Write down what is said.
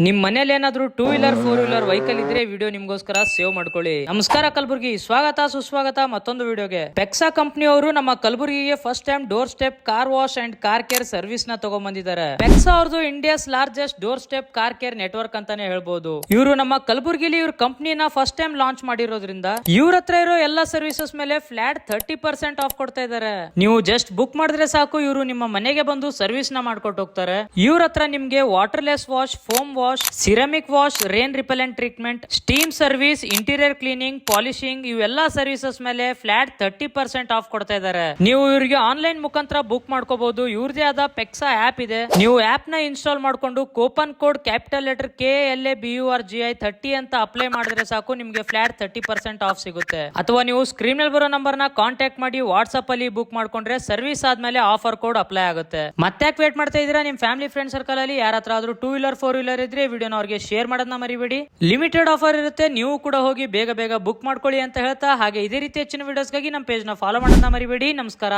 ನಿಮ್ ಮನೇಲಿ ಏನಾದ್ರು two wheeler four wheeler vehicle ಇದ್ರೆ ವಿಡಿಯೋ ನಿಮ್ಗೋಸ್ಕರ ಸೇವ್ ಮಾಡ್ಕೊಳ್ಳಿ. ನಮಸ್ಕಾರ ಕಲಬುರ್ಗಿ, ಸ್ವಾಗತ ಸುಸ್ವಾಗತ ಮತ್ತೊಂದು ವಿಡಿಯೋಗೆ. ಪೆಕ್ಸಾ ಕಂಪನಿಯವರು ನಮ್ಮ ಕಲಬುರ್ಗಿಗೆ first time doorstep car wash and car care service ನ ತಗೊಂಡ್ಬಂದಿದ್ದಾರೆ. ಪೆಕ್ಸಾ ಅವ್ರದ್ದು India's largest doorstep car care network ಅಂತಾನೆ ಹೇಳ್ಬಹುದು. ಇವರು ನಮ್ಮ ಕಲಬುರ್ಗಿಲಿ ಇವ್ರ ಕಂಪನಿನ ಫಸ್ಟ್ ಟೈಮ್ ಲಾಂಚ್ ಮಾಡಿರೋದ್ರಿಂದ ಇವ್ರ ಹತ್ರ ಇರೋ ಎಲ್ಲಾ ಸರ್ವಿಸಸ್ ಮೇಲೆ ಫ್ಲಾಟ್ 30% ಆಫ್ ಕೊಡ್ತಾ ಇದ್ದಾರೆ. ನೀವು ಜಸ್ಟ್ ಬುಕ್ ಮಾಡಿದ್ರೆ ಸಾಕು, ಇವರು ನಿಮ್ಮ ಮನೆಗೆ ಬಂದು ಸರ್ವಿಸ್ ನ ಮಾಡ್ಕೊಟ್ಟು ಹೋಗ್ತಾರೆ. ಇವ್ರ ಹತ್ರ ನಿಮ್ಗೆ waterless wash, foam wash, ceramic wash, rain repellent treatment, steam service, interior cleaning, polishing ಇವೆಲ್ಲಾ ಸರ್ವಿಸಸ್ ಮೇಲೆ ಫ್ಲಾಟ್ 30% ಆಫ್ ಕೊಡ್ತಾ ಇದ್ದಾರೆ. ನೀವು ಇವರಿಗೆ ಆನ್ಲೈನ್ ಮುಖಾಂತರ ಬುಕ್ ಮಾಡ್ಕೋಬಹುದು. ಇವ್ರದೇ ಆದ ಪೆಕ್ಸಾ ಆಪ್ ಇದೆ. ನೀವು ಆಪ್ ನ ಇನ್ಸ್ಟಾಲ್ ಮಾಡ್ಕೊಂಡು coupon code capital letter KLABURGI 30 ಅಂತ ಅಪ್ಲೈ ಮಾಡಿದ್ರೆ ಸಾಕು, ನಿಮ್ಗೆ ಫ್ಲಾಟ್ 30% ಆಫ್ ಸಿಗುತ್ತೆ. ಅಥವಾ ನೀವು ಸ್ಕ್ರೀನ್ ಮೇಲೆ ಬರೋ ನಂಬರ್ ನ ಕಾಂಟ್ಯಾಕ್ಟ್ ಮಾಡಿ ವಾಟ್ಸ್ಆಪ್ ಅಲ್ಲಿ ಬುಕ್ ಮಾಡ್ಕೊಂಡ್ರೆ ಸರ್ವಿಸ್ ಆದ್ಮೇಲೆ ಆಫರ್ ಕೋಡ್ ಅಪ್ಲೈ ಆಗುತ್ತೆ. ಮತ್ತೆ ವೇಟ್ ಮಾಡ್ತಾ ಇದೀರಾ? ನಿಮ್ ಫ್ಯಾಮಿಲಿ ಫ್ರೆಂಡ್ ಸರ್ಕಲ್ ಅಲ್ಲಿ ಯಾರ ಹತ್ರ ಆದ್ರೂ ಟೂ ವೀಲರ್ ಫೋರ್ ವೀಲರ್ ಇದ್ರೆ ವಿಡಿಯೋನ ಅವ್ರಿಗೆ ಶೇರ್ ಮಾಡೋದನ್ನ ಮರಿಬೇಡಿ. ಲಿಮಿಟೆಡ್ ಆಫರ್ ಇರುತ್ತೆ, ನೀವು ಕೂಡ ಹೋಗಿ ಬೇಗ ಬೇಗ ಬುಕ್ ಮಾಡ್ಕೊಳ್ಳಿ ಅಂತ ಹೇಳ್ತಾ, ಹಾಗೆ ಇದೇ ರೀತಿ ಹೆಚ್ಚಿನ ವಿಡಿಯೋಸ್ಗಾಗಿ ನಮ್ಮ ಪೇಜ್ ನ ಫಾಲೋ ಮಾಡೋದನ್ನ ಮರಿಬೇಡಿ. ನಮಸ್ಕಾರ.